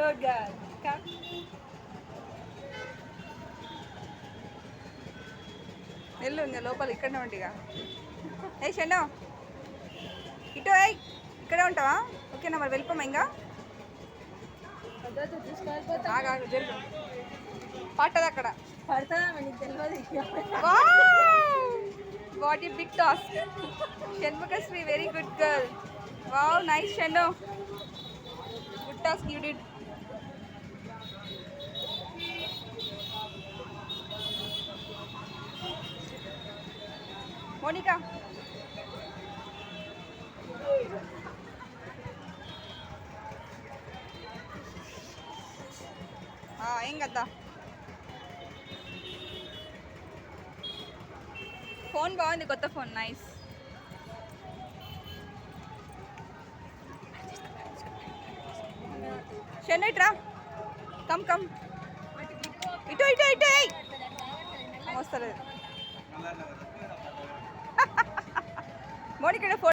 Good girl. Come. వెళ్ళు ఇంకా లోపల ఇక్కడనే ఉండిగా. ఏ షెండో ఇటు ఏయ్ ఇక్కడే ఉంటావా? ఓకేనా మరి వెళ్ళిపోమా ఇంకా ఆగాగు జరుగు పట్టదు అక్కడ what a big task. Shanmukhasri very good girl. Wow nice షెండో. Good task you did. Monica ఏం కదా ఫోన్ బాగుంది, కొత్త ఫోన్ నైస్. షెన్ను ఇట్రా. కమ్ కమ్ ఇటు ఇటు ఇటు వస్తలేదు మోనిక ఫోన్